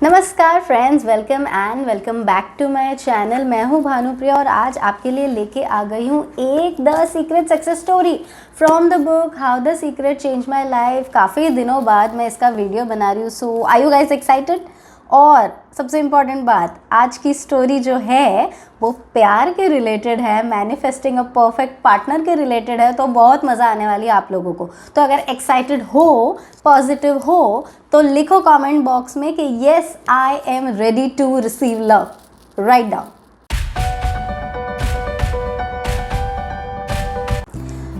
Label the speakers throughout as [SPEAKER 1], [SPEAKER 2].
[SPEAKER 1] नमस्कार friends, welcome back to my channel. मैं हूं भानुप्रिया और आज आपके लिए लेके आ गई हूं एक the secret success story from the book how the secret change my life. काफ़ी दिनों बाद मैं इसका वीडियो बना रही हूँ, सो आर यू गाइस एक्साइटेड? और सबसे इम्पॉर्टेंट बात, आज की स्टोरी जो है वो प्यार के रिलेटेड है, मैनिफेस्टिंग अ परफेक्ट पार्टनर के रिलेटेड है, तो बहुत मज़ा आने वाली है आप लोगों को। तो अगर एक्साइटेड हो, पॉजिटिव हो, तो लिखो कमेंट बॉक्स में कि yes I am ready to receive love. Write down.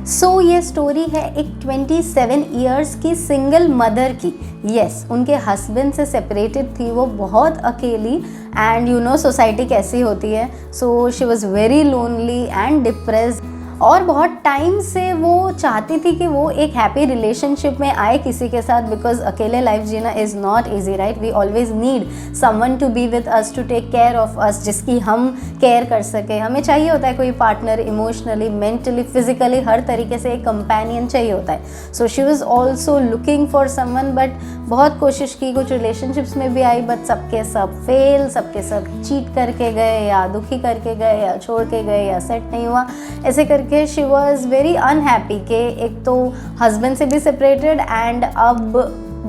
[SPEAKER 1] So ये स्टोरी है एक 27 इयर्स की सिंगल मदर की। यस, उनके हस्बैंड से सेपरेटेड थी वो, बहुत अकेली, एंड यू नो सोसाइटी कैसी होती है। So she was very lonely and depressed, और बहुत टाइम से वो चाहती थी कि वो एक हैप्पी रिलेशनशिप में आए किसी के साथ, बिकॉज अकेले लाइफ जीना is not easy, right? We always need someone to be with us, to take care of us, जिसकी हम केयर कर सके। हमें चाहिए होता है कोई पार्टनर, इमोशनली, मेंटली, फिजिकली, हर तरीके से एक कंपेनियन चाहिए होता है। So she was also looking for someone, but बहुत कोशिश की, कुछ रिलेशनशिप्स में भी आई, बट सबके सब फेल, सबके सब चीट करके गए, या दुखी करके गए, या छोड़ के गए, या सेट नहीं हुआ, ऐसे करके शी वॉज वेरी अनहैप्पी कि एक तो हस्बैंड से भी सेपरेटेड एंड अब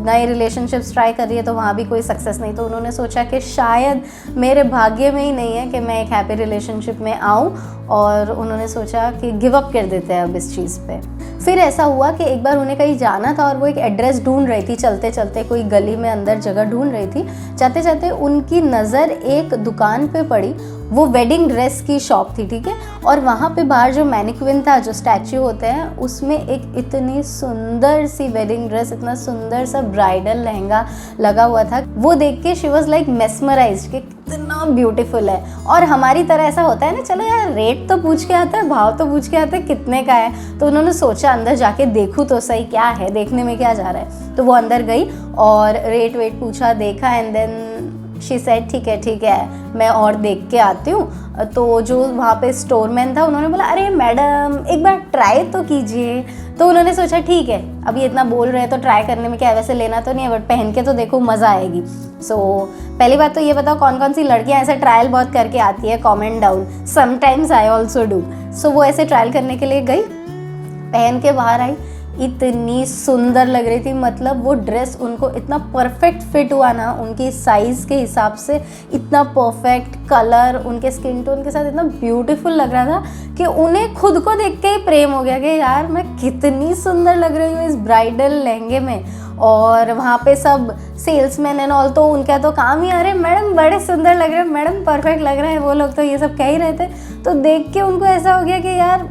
[SPEAKER 1] नए रिलेशनशिप्स ट्राई कर रही है तो वहाँ भी कोई सक्सेस नहीं। तो उन्होंने सोचा कि शायद मेरे भाग्य में ही नहीं है कि मैं एक हैप्पी रिलेशनशिप में आऊँ, और उन्होंने सोचा कि गिव अप कर देते हैं अब इस चीज़ पे। फिर ऐसा हुआ कि एक बार उन्हें कहीं जाना था और वो एक एड्रेस ढूंढ रही थी, चलते चलते कोई गली में अंदर जगह ढूंढ रही थी। जाते जाते उनकी नज़र एक दुकान पे पड़ी, वो वेडिंग ड्रेस की शॉप थी, ठीक है। और वहाँ पे बाहर जो मैनिक्विन था, जो स्टैच्यू होते हैं, उसमें एक इतनी सुंदर सी वेडिंग ड्रेस, इतना सुंदर सा ब्राइडल लहंगा लगा हुआ था। वो देख के शी वॉज लाइक मेस्मराइज्ड कि कितना ब्यूटीफुल है। और हमारी तरह ऐसा होता है ना, चलो यार रेट तो पूछ के आता है, भाव तो पूछ के आता है, कितने का है। तो उन्होंने सोचा अंदर जाके देखूँ तो सही क्या है, देखने में क्या जा रहा है। तो वो अंदर गई और रेट वेट पूछा, देखा, एंड देन शी सेड ठीक है मैं और देख के आती हूँ। तो जो वहाँ पे स्टोरमैन था, उन्होंने बोला अरे मैडम एक बार ट्राई तो कीजिए। तो उन्होंने सोचा ठीक है, अब ये इतना बोल रहे हैं तो ट्राई करने में क्या है, वैसे लेना तो नहीं है, बट पहन के तो देखो मज़ा आएगी। सो पहली बात तो ये बताओ कौन कौन सी लड़कियाँ ऐसे ट्रायल बहुत करके आती है, comment down. Sometimes I also do. So वो ऐसे ट्रायल करने के लिए गई, पहन के बाहर आई, इतनी सुंदर लग रही थी। मतलब वो ड्रेस उनको इतना परफेक्ट फिट हुआ ना, उनकी साइज़ के हिसाब से इतना परफेक्ट, कलर उनके स्किन टोन के साथ इतना ब्यूटीफुल लग रहा था कि उन्हें खुद को देख के ही प्रेम हो गया कि यार मैं कितनी सुंदर लग रही हूँ इस ब्राइडल लहंगे में। और वहाँ पे सब सेल्समैन एंड ऑल, तो उनका तो काम ही, अरे मैडम बड़े सुंदर लग रहे हैं, मैडम परफेक्ट लग रहे हैं, वो लोग तो ये सब कह ही रहे थे। तो देख के उनको ऐसा हो गया कि यार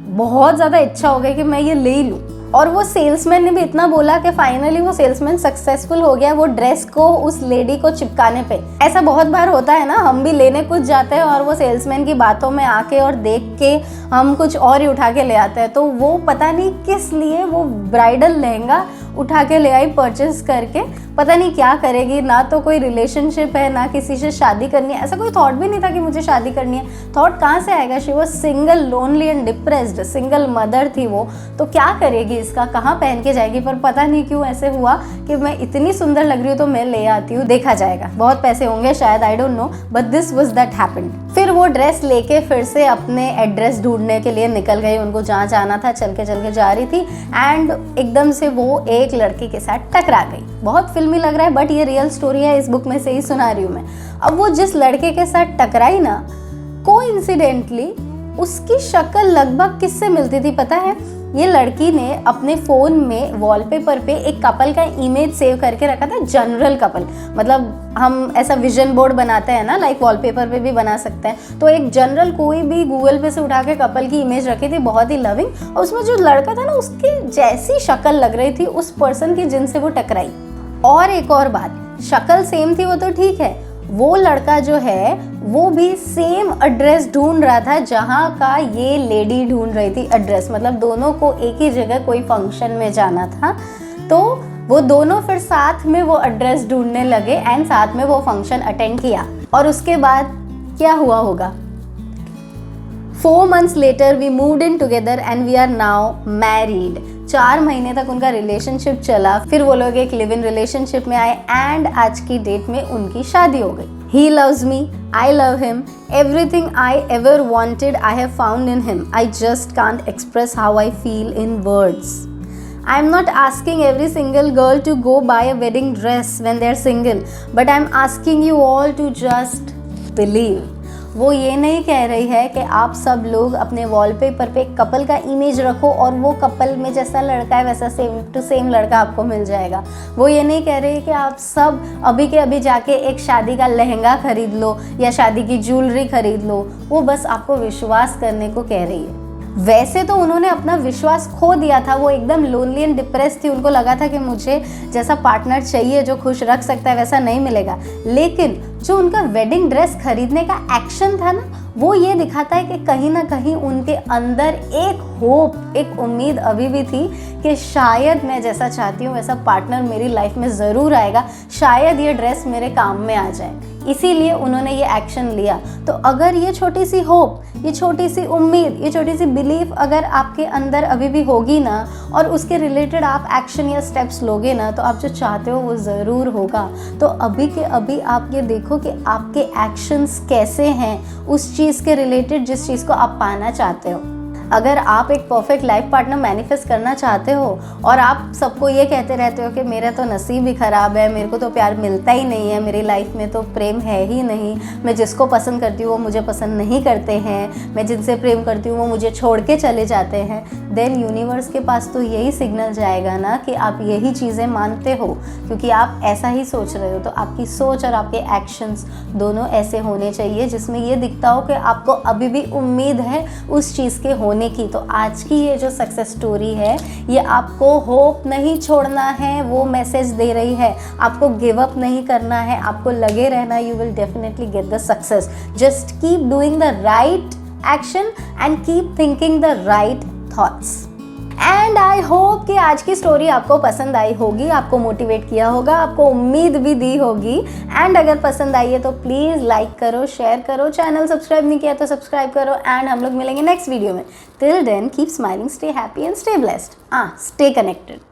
[SPEAKER 1] बहुत ज़्यादा इच्छा हो गई कि मैं ये ले ही लूँ। और वो सेल्समैन ने भी इतना बोला कि फाइनली वो सेल्समैन सक्सेसफुल हो गया वो ड्रेस को उस लेडी को चिपकाने पे। ऐसा बहुत बार होता है ना, हम भी लेने कुछ जाते हैं और वो सेल्समैन की बातों में आके और देख के हम कुछ और ही उठा के ले आते हैं। तो वो पता नहीं किस लिए वो ब्राइडल लहंगा उठा के ले आई परचेस करके, पता नहीं क्या करेगी। ना तो कोई रिलेशनशिप है, ना किसी से शादी करनी है, ऐसा कोई थॉट भी नहीं था कि मुझे शादी करनी है। थॉट कहाँ से आएगा? She was single, lonely and depressed, single mother थी वो, तो क्या करेगी इसका, कहाँ पहन के जाएगी। पर पता नहीं क्यों ऐसे हुआ कि मैं इतनी सुंदर लग रही हूँ तो मैं ले आती हूँ, देखा जाएगा, बहुत पैसे होंगे शायद, I don't know, but this was that happened. फिर वो ड्रेस लेके फिर से अपने एड्रेस ढूंढने के लिए निकल गई। उनको जहाँ जाना था चल के जा रही थी, एंड एकदम से वो एक लड़के के साथ टकरा गई। बहुत फिल्मी लग रहा है बट ये रियल स्टोरी है, इस बुक में से ही सुना रही हूँ मैं। अब वो जिस लड़के के साथ टकराई ना, कोइंसिडेंटली उसकी शक्ल लगभग किससे मिलती थी पता है? ये लड़की ने अपने फ़ोन में वॉलपेपर पे एक कपल का इमेज सेव करके रखा था, जनरल कपल। मतलब हम ऐसा विजन बोर्ड बनाते हैं ना, लाइक वॉलपेपर पे भी बना सकते हैं। तो एक जनरल कोई भी गूगल पे से उठा के कपल की इमेज रखी थी, बहुत ही लविंग, और उसमें जो लड़का था ना उसकी जैसी शक्ल लग रही थी उस पर्सन की जिनसे वो टकराई। और एक और बात, शक्ल सेम थी वो तो ठीक है, वो लड़का जो है वो भी सेम एड्रेस ढूंढ रहा था जहाँ का ये लेडी ढूंढ रही थी एड्रेस। मतलब दोनों को एक ही जगह कोई फंक्शन में जाना था, तो वो दोनों फिर साथ में वो एड्रेस ढूंढने लगे एंड साथ में वो फंक्शन अटेंड किया। और उसके बाद क्या हुआ होगा? 4 months later we moved in together and we are now married। 4 महीने तक उनका रिलेशनशिप चला, फिर वो लोग एक लिव इन रिलेशनशिप में आए एंड आज की डेट में उनकी शादी हो गई। He loves me, I love him, everything I ever wanted I have found in him. I just can't express how I feel in words. I'm not asking every single girl to go buy a wedding dress when they're single, but I'm asking you all to just believe. वो ये नहीं कह रही है कि आप सब लोग अपने वॉलपेपर पे कपल का इमेज रखो और वो कपल में जैसा लड़का है वैसा सेम टू सेम लड़का आपको मिल जाएगा। वो ये नहीं कह रही है कि आप सब अभी के अभी जाके एक शादी का लहंगा खरीद लो या शादी की ज्वेलरी खरीद लो। वो बस आपको विश्वास करने को कह रही है। वैसे तो उन्होंने अपना विश्वास खो दिया था, वो एकदम लोनली एंड डिप्रेस थी। उनको लगा था कि मुझे जैसा पार्टनर चाहिए जो खुश रख सकता है वैसा नहीं मिलेगा। लेकिन जो उनका वेडिंग ड्रेस खरीदने का एक्शन था ना, वो ये दिखाता है कि कहीं ना कहीं उनके अंदर एक होप, एक उम्मीद अभी भी थी कि शायद मैं जैसा चाहती हूँ वैसा पार्टनर मेरी लाइफ में ज़रूर आएगा, शायद ये ड्रेस मेरे काम में आ जाए। इसीलिए उन्होंने ये एक्शन लिया। तो अगर ये छोटी सी होप, ये छोटी सी उम्मीद, ये छोटी सी बिलीफ अगर आपके अंदर अभी भी होगी ना और उसके रिलेटेड आप एक्शन या स्टेप्स लोगे ना, तो आप जो चाहते हो वो ज़रूर होगा। तो अभी के अभी आप ये देखो कि आपके एक्शंस कैसे हैं उस चीज़ के रिलेटेड जिस चीज़ को आप पाना चाहते हो। अगर आप एक परफेक्ट लाइफ पार्टनर मैनिफेस्ट करना चाहते हो और आप सबको ये कहते रहते हो कि मेरा तो नसीब ही ख़राब है, मेरे को तो प्यार मिलता ही नहीं है, मेरी लाइफ में तो प्रेम है ही नहीं, मैं जिसको पसंद करती हूँ वो मुझे पसंद नहीं करते हैं, मैं जिनसे प्रेम करती हूँ वो मुझे छोड़ के चले जाते हैं, देन यूनिवर्स के पास तो यही सिग्नल जाएगा ना कि आप यही चीज़ें मानते हो, क्योंकि आप ऐसा ही सोच रहे हो। तो आपकी सोच और आपके एक्शंस दोनों ऐसे होने चाहिए जिसमें ये दिखता हो कि आपको अभी भी उम्मीद है उस चीज़ के होने की। तो आज की ये जो सक्सेस स्टोरी है ये आपको होप नहीं छोड़ना है, वो मैसेज दे रही है। आपको गिव अप नहीं करना है, आपको लगे रहना, you will definitely get the success. Just keep doing the right action and keep thinking the right thoughts. And I hope कि आज की स्टोरी आपको पसंद आई होगी, आपको मोटिवेट किया होगा, आपको उम्मीद भी दी होगी। एंड अगर पसंद आई है तो प्लीज़ लाइक करो, शेयर करो, चैनल सब्सक्राइब नहीं किया तो सब्सक्राइब करो। एंड हम लोग मिलेंगे नेक्स्ट वीडियो में। Till then keep smiling, stay happy and stay blessed. Stay connected.